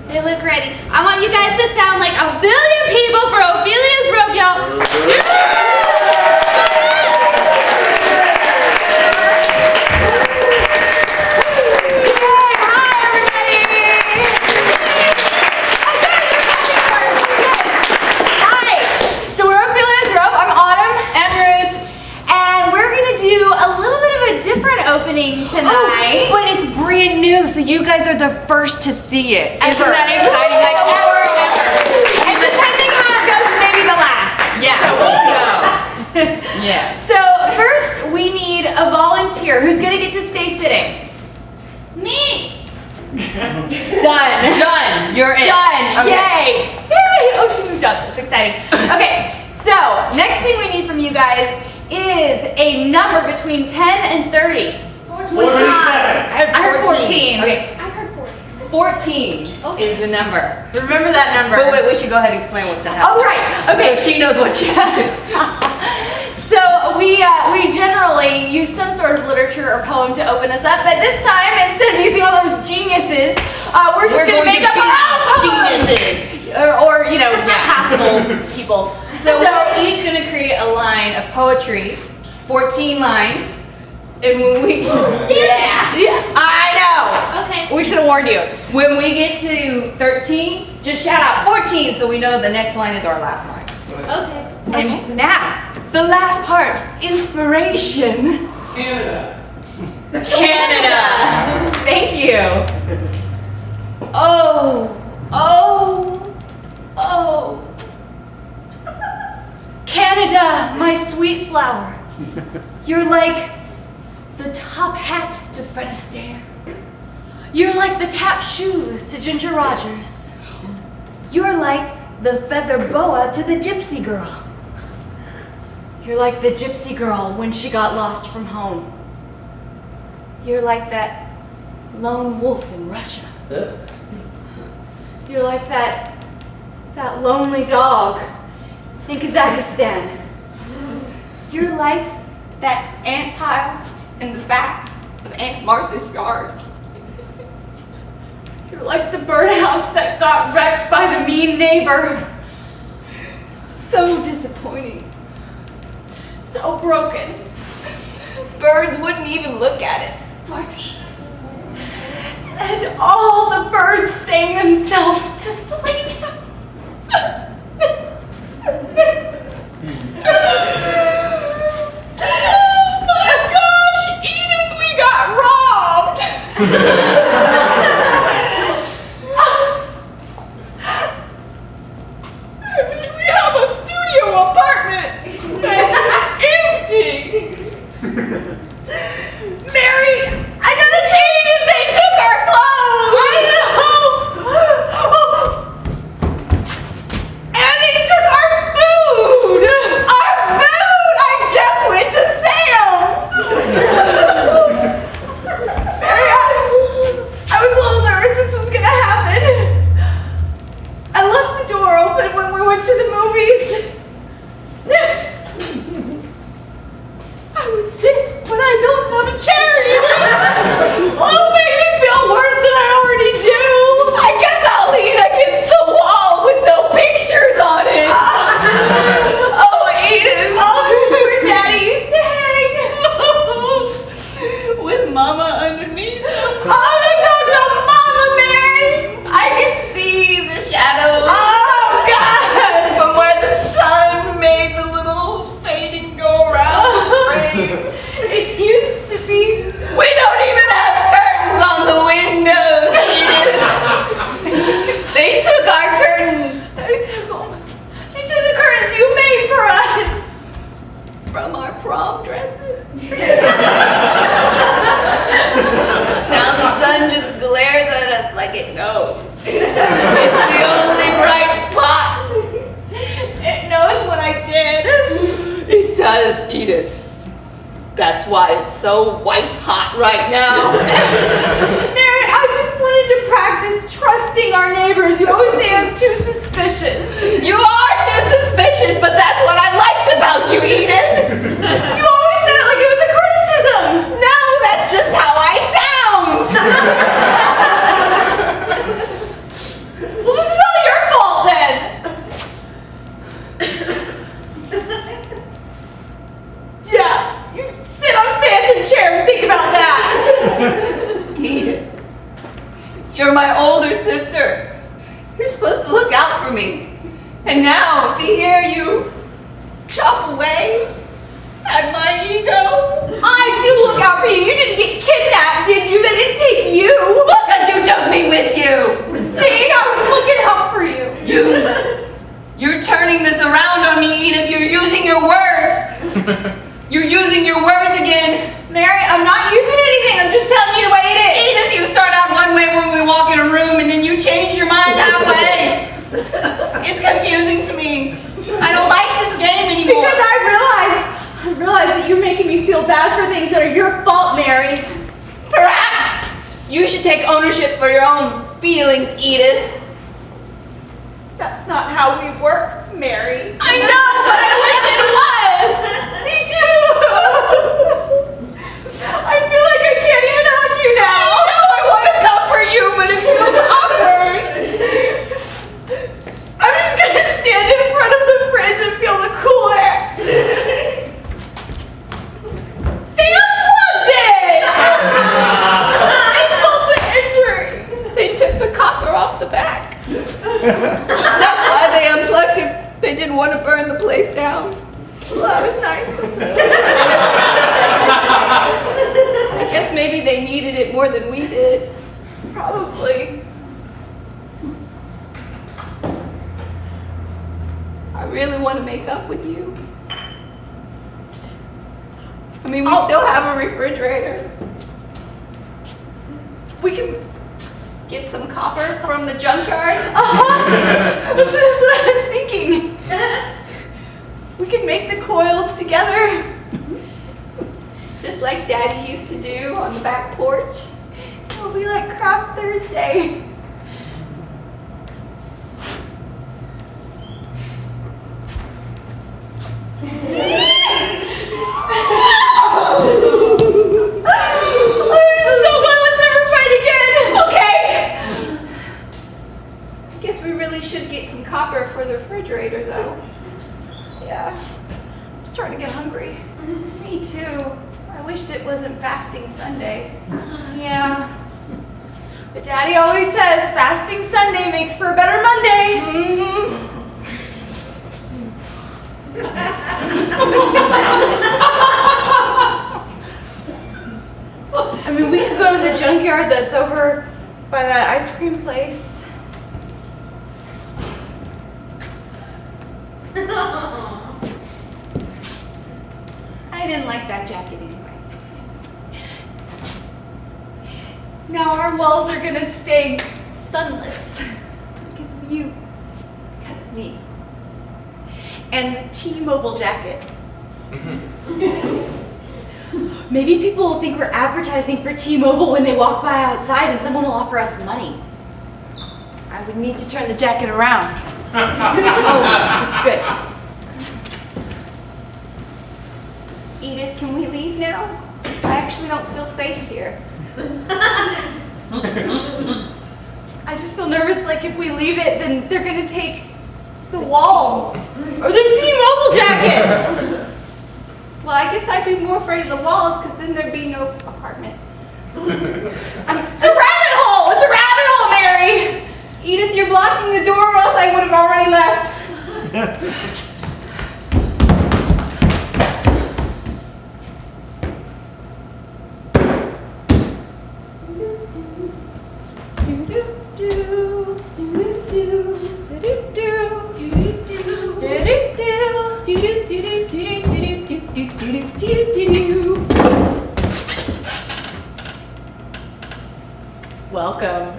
They look ready. I want you guys to sound like 1 billion people for Ophelia's rope, y'all. Tonight. Oh, but it's brand new, so you guys are the first to see it. Isn't that exciting? Like ever. And depending how it goes, maybe the last. Yeah. So, yeah. So first, we need a volunteer. Who's gonna get to stay sitting? Me. Done. Done. You're in. Done. Okay. Yay! Oh, she moved up. That's exciting. Okay. So next thing we need from you guys is a number between 10 and 30. 47. I heard 14. Okay. I heard 14. 14 Okay. is the number. Remember that number. But wait, we should go ahead and explain what's gonna happen. Oh, right. Okay. So she knows what she's doing. So we generally use some sort of literature or poem to open us up, but this time, instead of using all those geniuses, we're just going to make up our own poem. Geniuses. Or you know, passable people. So we're each going to create a line of poetry, 14 lines, and when we... Yeah, I know. Okay. We should have warned you. When we get to 13, just shout out 14 so we know the next line is our last line. Okay. And now, the last part, inspiration. Canada. Canada. Thank you. Oh, oh, oh. Canada, my sweet flower. You're like the top hat to Fred Astaire. You're like the tap shoes to Ginger Rogers. You're like the feather boa to the gypsy girl. You're like the gypsy girl when she got lost from home. You're like that lone wolf in Russia. You're like that lonely dog in Kazakhstan. You're like that ant pile in the back of Aunt Martha's yard. You're like the birdhouse that got wrecked by the mean neighbor. So disappointing. So broken. Birds wouldn't even look at it. 14. And all the birds sang themselves to sleep. Oh my gosh, Edith, we got robbed! We have a studio apartment that's empty. Mary, I gotta tell you this, they took our clothes! I know! And they took our food! Our food! I just went to Sam's! Mary, I was a little nervous this was gonna happen. I left the door open when we went to the movies. I would sit, but I don't have a chair even. Oh, make me feel worse than I already do. I guess I'll lean against the wall with no pictures on it! Oh, Edith! Oh, where Daddy used to hang. With Mama underneath. Oh, don't talk about Mama, Mary. I can see the shadows Oh, God. from where the sun made the little fading go around the frame. It used to be. We don't even have curtains on the windows, Edith. They took our curtains They took the curtains you made for us. from our prom dresses. Now the sun just glares at us like it knows. It's the only bright spot. It knows what I did. It does, Edith. That's why it's so white hot right now. Mary, I just wanted to practice trusting our neighbors. You always say I'm too suspicious. You are too suspicious, but that's what I liked about you, Edith. You always said it like it was a criticism. No, that's just how I sound. You're my older sister. You're supposed to look out for me. And now to hear you chop away at my ego. I do look out for you. You didn't get kidnapped, did you? They didn't take you. Because you took me with you. See, I was looking out for you. You're turning this around on me, Edith. You're using your words. You're using your words again. Mary, I'm not using anything. I'm just telling you the way it is. Edith, you start out one way when we walk in a room and then you change your mind halfway. It's confusing to me. I don't like this game anymore. Because I realize that you're making me feel bad for things that are your fault, Mary. Perhaps you should take ownership for your own feelings, Edith. That's not how we work, Mary. I know, but I wish it was. Me too. I feel like I can't even hug you now. I know I want to comfort you, but it feels awkward. I'm just gonna stand in front of the fridge and feel the cool air. They unplugged it! Insult to injury. They took the copper off the back. That's why they unplugged it. They didn't want to burn the place down. Well, that was nice. I guess maybe they needed it more than we did. Probably. I really want to make up with you. I mean, we still have a refrigerator. We can. Get some copper from the junkyard. This is what I was thinking. We can make the coils together. Just like Daddy used to do on the back porch. It'll be like Craft Thursday. Should get some copper for the refrigerator though. Yeah. I'm starting to get hungry. Me too. I wished it wasn't fasting Sunday. Yeah. But Daddy always says fasting Sunday makes for a better Monday. I mean, we could go to the junkyard that's over by that ice cream place. I didn't like that jacket anyway. Now our walls are gonna stay sunless because of you, Because of me. and the T-Mobile jacket. Maybe people will think we're advertising for T-Mobile when they walk by outside and someone will offer us money. I would need to turn the jacket around. Oh, that's good. Edith, can we leave now? I actually don't feel safe here. I just feel nervous, like if we leave it, then they're gonna take the walls or the T-Mobile jacket. Well, I guess I'd be more afraid of the walls because then there'd be no apartment. It's a rabbit hole! It's a rabbit hole, Mary! Edith, you're blocking the door or else I would have already left. Welcome.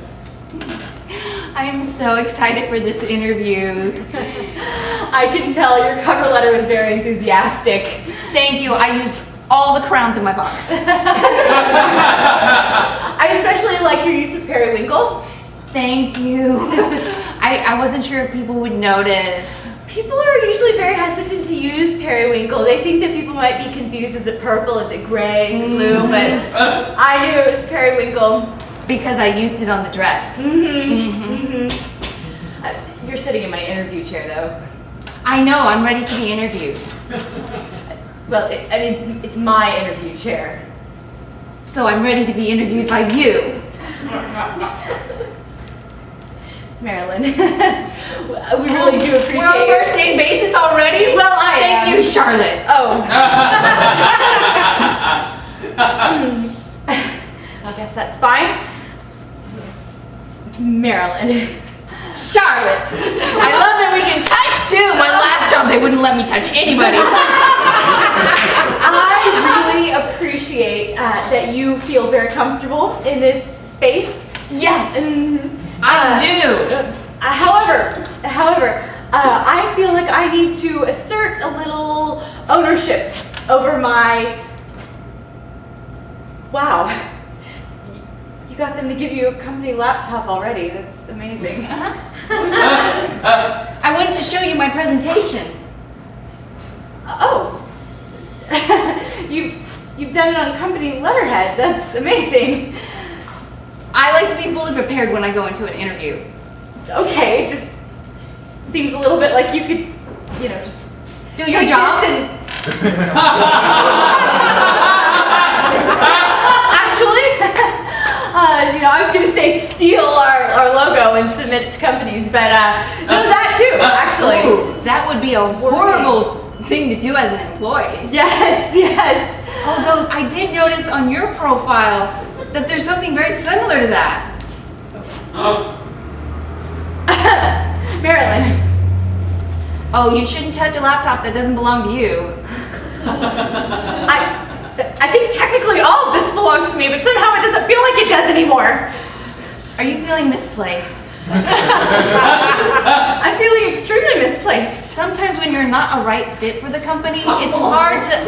I am so excited for this interview. I can tell your cover letter was very enthusiastic. Thank you. I used all the crowns in my box. I especially liked your use of periwinkle. Thank you. I wasn't sure if people would notice. People are usually very hesitant to use periwinkle. They think that people might be confused. Is it purple? Is it gray? Is it blue? But I knew it was periwinkle. Because I used it on the dress. You're sitting in my interview chair, though. I know. I'm ready to be interviewed. Well, it's my interview chair. So I'm ready to be interviewed by you. Marilyn. We really do appreciate We're on it. first name basis already? Well, I Thank am. you, Charlotte. Oh. I guess that's fine. Marilyn. Charlotte. I love that we can touch too. My last job, they wouldn't let me touch anybody. I really appreciate that you feel very comfortable in this space. Yes, And, I do. However, I feel like I need to assert a little ownership over my. Wow. You got them to give you a company laptop already. That's amazing. I wanted to show you my presentation. Oh. You've done it on company letterhead. That's amazing. I like to be fully prepared when I go into an interview. Okay, it just seems a little bit like you could, just Do your take job. this and actually, I was gonna say steal our logo and submit it to companies, but no, that too, actually. Ooh, that would be a horrible thing to do as an employee. Yes. Although I did notice on your profile that there's something very similar to that. Marilyn. Oh, you shouldn't touch a laptop that doesn't belong to you. I think technically all of this belongs to me, but somehow it doesn't feel like it does anymore. Are you feeling misplaced? I'm feeling extremely misplaced. Sometimes when you're not a right fit for the company, it's hard to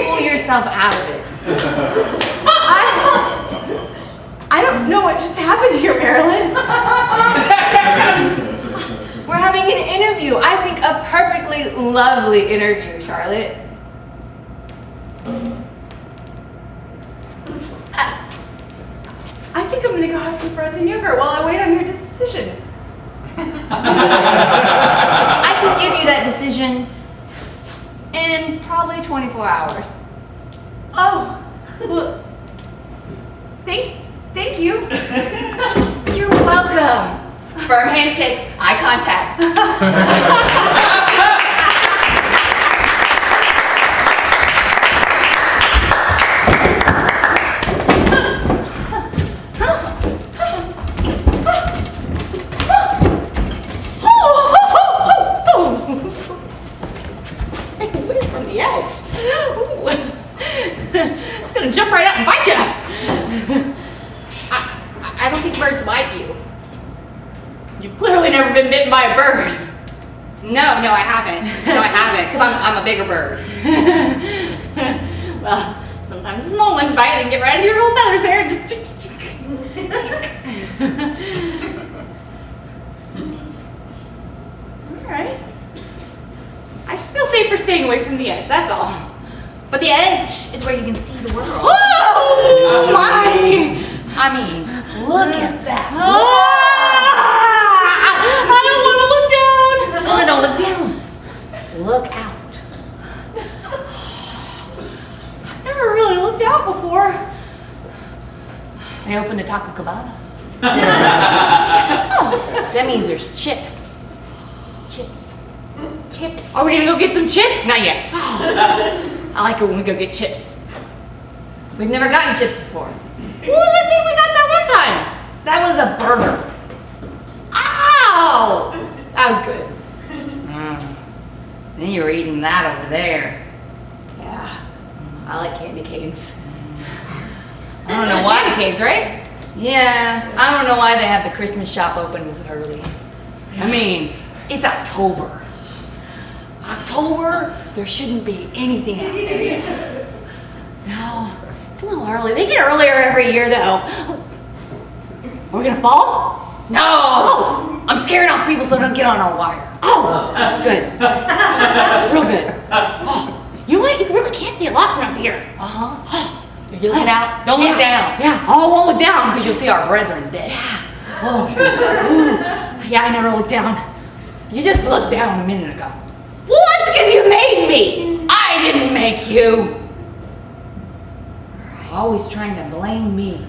pull yourself out of it. I don't know what just happened here, Marilyn. We're having an interview. I think a perfectly lovely interview, Charlotte. I think I'm gonna go have some frozen yogurt while I wait on your decision. I can give you that decision in probably 24 hours. Oh, well, thank you. You're welcome. Firm handshake, eye contact. Take away from the edge. Ooh. It's gonna jump right out and bite you. I don't think birds bite you. You've clearly never been bitten by a bird. No, I haven't. No, I haven't, because I'm a bigger bird. Well, sometimes the small ones bite and get right into your little feathers there and just Alright. I just feel safer staying away from the edge, that's all. But the edge is where you can see the world. Oh my! I mean, look at that. I don't want to look down. Well, then don't look down. Look out. I've never really looked out before. I opened a Taco Cabana. That means there's chips. Chips. Are we gonna go get some chips? Not yet. I like it when we go get chips. We've never gotten chips before. What was that thing we got that one time? That was a burger. Ow! That was good. Then you were eating that over there. Yeah, I like candy canes. I don't know why. Candy canes, right? Yeah, I don't know why they have the Christmas shop open this early. I mean, it's October. October, there shouldn't be anything out there. No, it's a little early. They get earlier every year, though. Are we gonna fall? No! I'm scaring off people so don't get on our wire. Oh, that's good. That's real good. Oh, you know what? You really can't see a lot from up here. Uh-huh. Are you looking out? Don't look down. Yeah, oh, I won't look down. Because you'll see our brethren dead. Oh, ooh. Yeah, I never looked down. You just looked down a minute ago. Well, that's because you made me. I didn't make you. Always trying to blame me.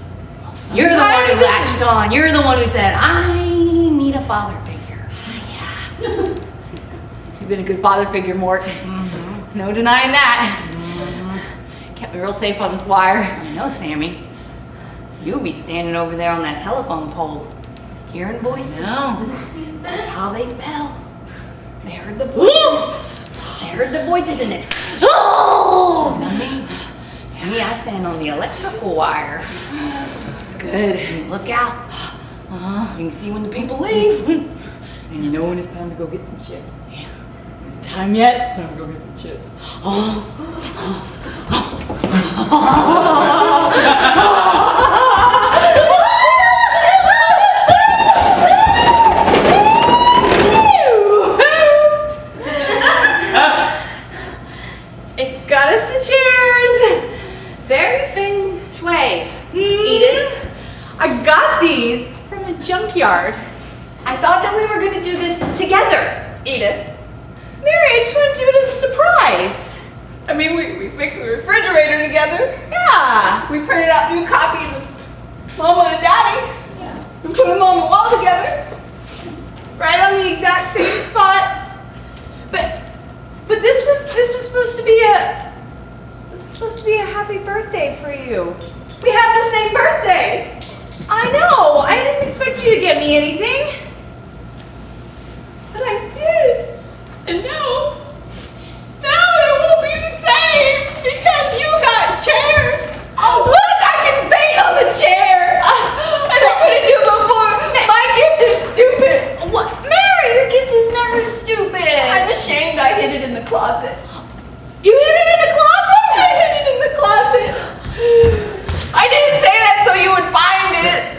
You're the one who latched on. You're the one who said, I need a father figure. You've been a good father figure, Mort. No denying that. Kept me real safe on this wire. I know, Sammy. You'll be standing over there on that telephone pole, hearing voices. No. That's how they fell. They heard the voices. They heard the voices and it. Oh! Me, I stand on the electrical wire. It's good. Look out. You can see when the people leave. And you know when it's time to go get some chips. Yeah. Is it time yet? It's time to go get some chips. It's got us the chairs. Very feng shui. Edith, I got these from a junkyard. I thought that we were going to do this together. Edith. Mary, I just want to do it as a surprise. I mean, we fixed the refrigerator together. Yeah. We printed out new copies of Mama and Daddy. Yeah. We put them on the wall together. Right on the exact same spot. But this was supposed to be a happy birthday for you. We have the same birthday. I know. I didn't expect you to get me anything. But I did. And now it won't be the same because you got chairs. Oh, look, I can paint on the chair. And I couldn't do before. My gift is stupid. What? Mary, your gift is never stupid. I'm ashamed I hid it in the closet. You hid it in the closet? I hid it in the closet. I didn't say that so you would find it.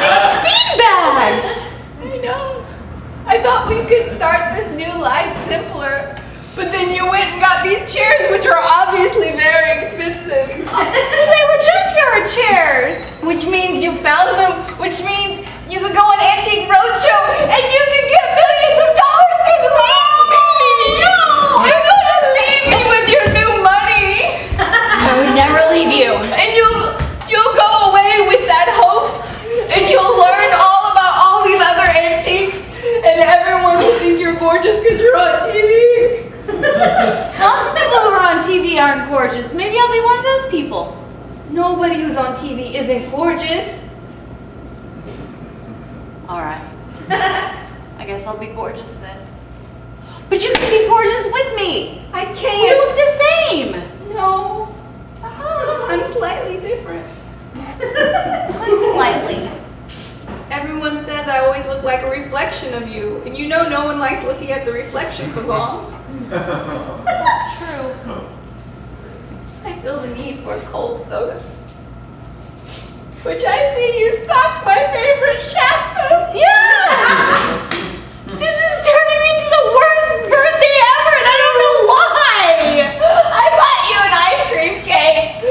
It's beanbags. I know. I thought we could start this new life simpler. But then you went and got these chairs, which are obviously very expensive. They were junkyard chairs. Which means you found them, which means you could go on Antique Roadshow and you could get millions of dollars and leave me. No. You're gonna leave me with your new money. I would never leave you. And you'll go away with that host and you'll learn all about all these other antiques and everyone will think you're gorgeous because you're on TV. Lots of people who are on TV aren't gorgeous. Maybe I'll be one of those people. Nobody who's on TV isn't gorgeous. All right. I guess I'll be gorgeous then. But you can be gorgeous with me. I We can't. look the same. No. I'm slightly different. Slightly. Everyone says I always look like a reflection of you. And you know no one likes looking at the reflection for long. That's true. I feel the need for a cold soda. Which I see you stocked my favorite Shasta. Yeah! This is turning into the worst birthday ever and I don't know why! I bought you an ice cream cake.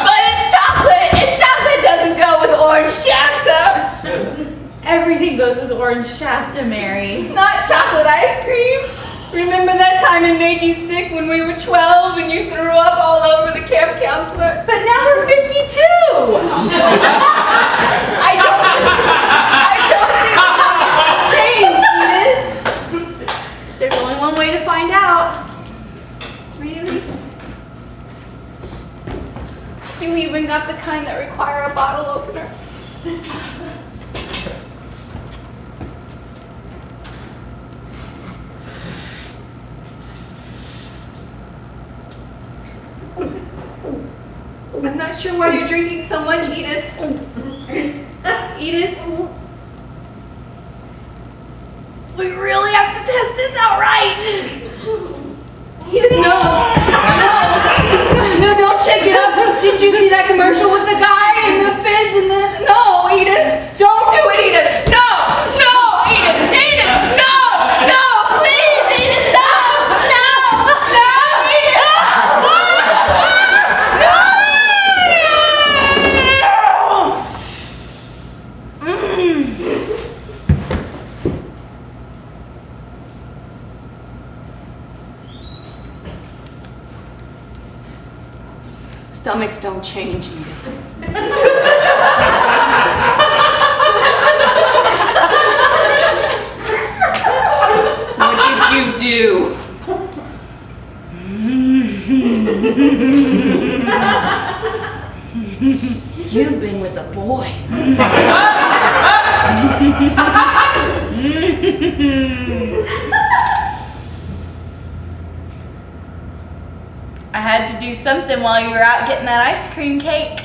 But it's chocolate and chocolate doesn't go with orange Shasta. Everything goes with orange Shasta, Mary. Not chocolate ice cream. Remember that time it made you sick when we were 12 and you threw up all over the camp counselor? But now we're 52! I don't think stomachs changed, Edith. There's only one way to find out. Really? You even got the kind that require a bottle opener? I'm not sure why you're drinking so much, Edith. Edith? We really have to test this out right. Edith, no. No, don't shake it up. Did you see that commercial with the guy and the fins and the... No, Edith. Don't do it, Edith. No, Edith. Edith, no, please, Edith, no, Edith. Stomachs don't change, Edith. I had to do something while you were out getting that ice cream cake.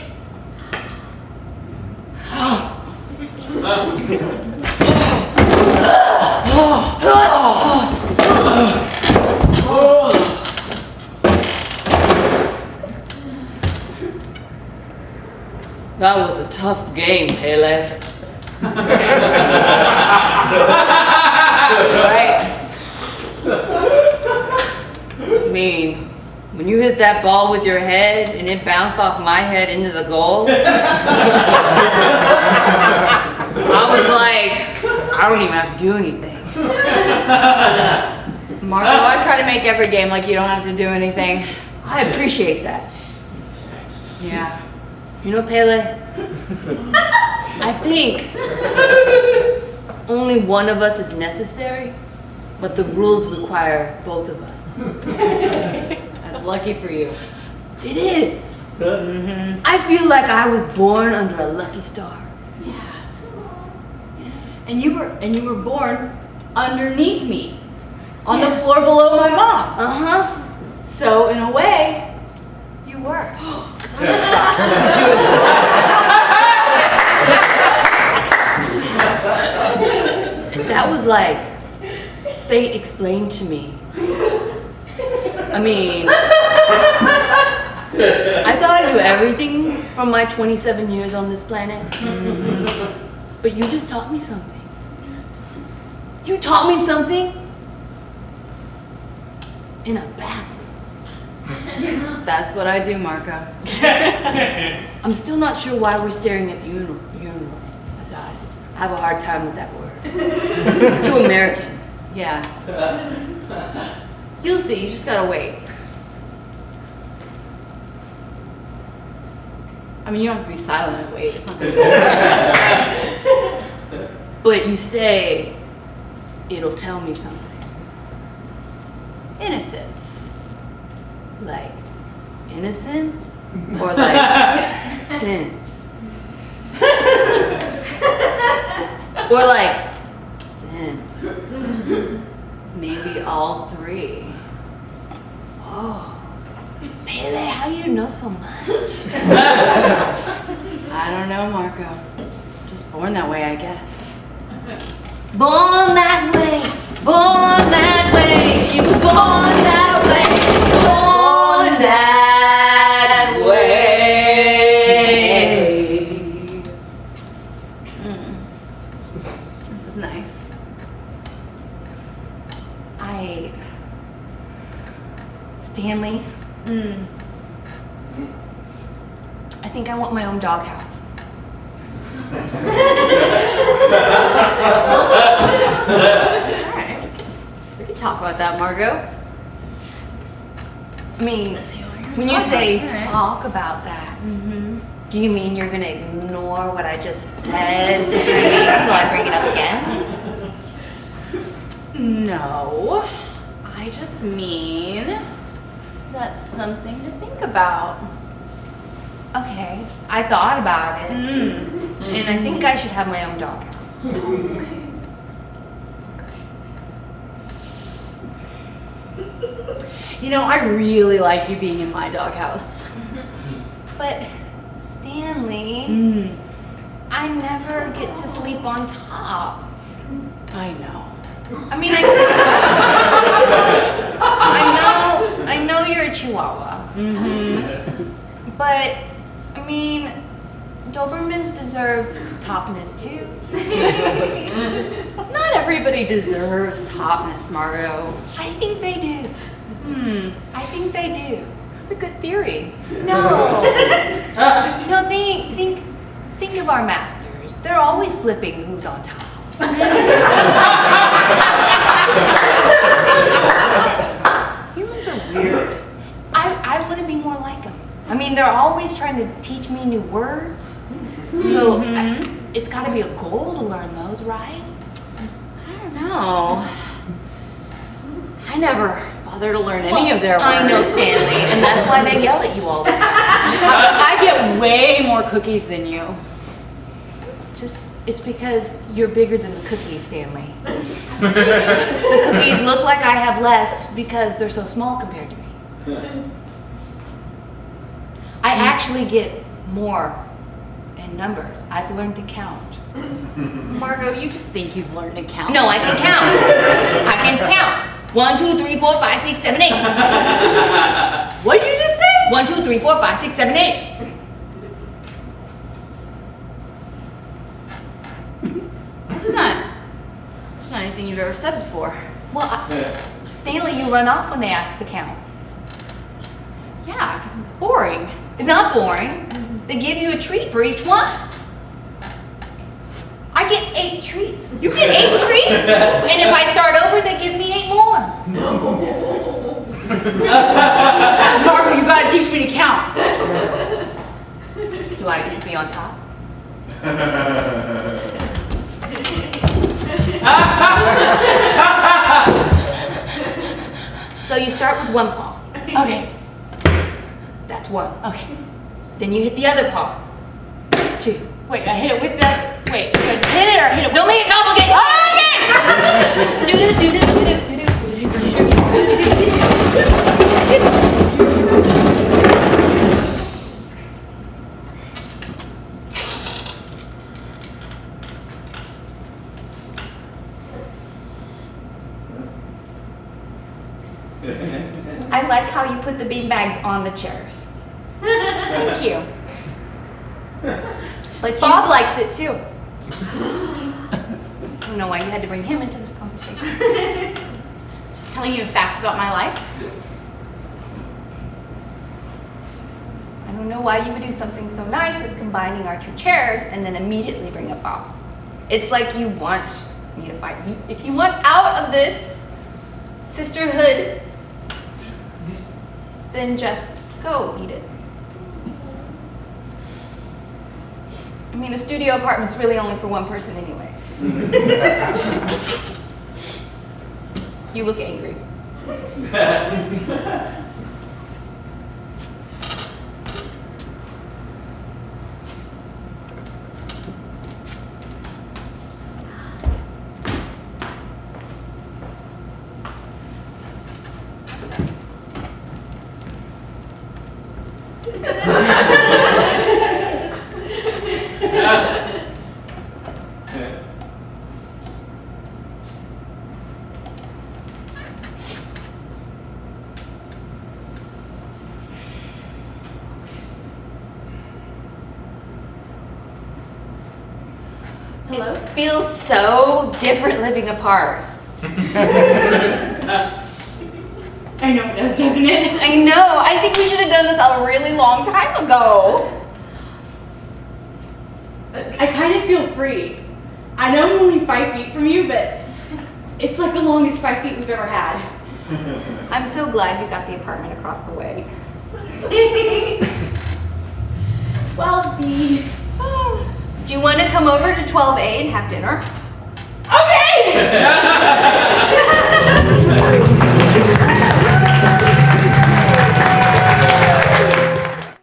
That was a tough game, Pele. Right? I mean, when you hit that ball with your head and it bounced off my head into the goal, I was like, I don't even have to do anything. Marco, I try to make every game like you don't have to do anything. I appreciate that. Yeah. You know, Pele, I think only one of us is necessary, but the rules require both of us. That's lucky for you. It is. I feel like I was born under a lucky star. And you were born underneath me, on the floor below my mom. Uh-huh. So in a way, you were. That was like fate explained to me. I mean, I thought I knew everything from my 27 years on this planet. But you just taught me something. You taught me something in a bathroom. That's what I do, Marco. I'm still not sure why we're staring at the urinals. As I have a hard time with that word. It's too American. Yeah. You'll see, you just gotta wait. I mean, you don't have to be silent and wait. It's not gonna go. But you say it'll tell me something. Innocence. Like innocence or like sense? Or like sense? Maybe all three. Oh, Pele, how do you know so much? I don't know, Marco. Just born that way, I guess. Born that way, born that way. She was born that way, born that way. This is nice. Stanley, I think I want my own doghouse. Alright. We can talk about that, Margot. I mean, when you say Alright. talk about that, do you mean you're gonna ignore what I just said for 3 weeks till I bring it up again? No. I just mean that's something to think about. Okay, I thought about it, and I think I should have my own doghouse. Okay. You know, I really like you being in my doghouse. But Stanley, I never get to sleep on top. I know. I mean, I know you're a Chihuahua. But I mean, Dobermans deserve topness too. Not everybody deserves topness, Margot. I think they do. I think they do. That's a good theory. No. No, think of our masters. They're always flipping who's on top. Humans are weird. I want to be more like them. I mean, they're always trying to teach me new words. So it's got to be a goal to learn those, right? I don't know. I never bother to learn any of their words. I know, Stanley, and that's why they yell at you all the time. I get way more cookies than you. It's because you're bigger than the cookies, Stanley. The cookies look like I have less because they're so small compared to me. I actually get more in numbers. I've learned to count. Margot, you just think you've learned to count. No, I can count. I can count. 1, 2, 3, 4, 5, 6, 7, 8. What did you just say? 1, 2, 3, 4, 5, 6, 7, 8. That's not anything you've ever said before. Well, Stanley, you run off when they ask to count. Yeah, because it's boring. It's not boring. They give you a treat for each one. I get 8 treats. You get 8 treats? And if I start over, they give me 8 more. Margot, you gotta teach me to count. Do I get to be on top? So you start with one paw. Okay. That's 1. Okay. Then you hit the other paw. That's 2. Wait, I hit it with the. Wait, do I just hit it or hit it with. Don't make it complicated. I like how you put the bean bags on the chairs. Thank you. But Bob likes it too. I don't know why you had to bring him into this conversation. Just telling you a fact about my life. I don't know why you would do something so nice as combining our 2 chairs and then immediately bring up Bob. It's like you want me to fight. If you want out of this sisterhood, then just go eat it. I mean, a studio apartment's really only for one person anyway. You look angry. Hello? It feels so different living apart. I know it does, doesn't it? I know. I think we should have done this a really long time ago. I kind of feel free. I know I'm only 5 feet from you, but it's like the longest 5 feet we've ever had. I'm so glad you got the apartment across the way. 12B. Do you want to come over to 12A and have dinner? Okay!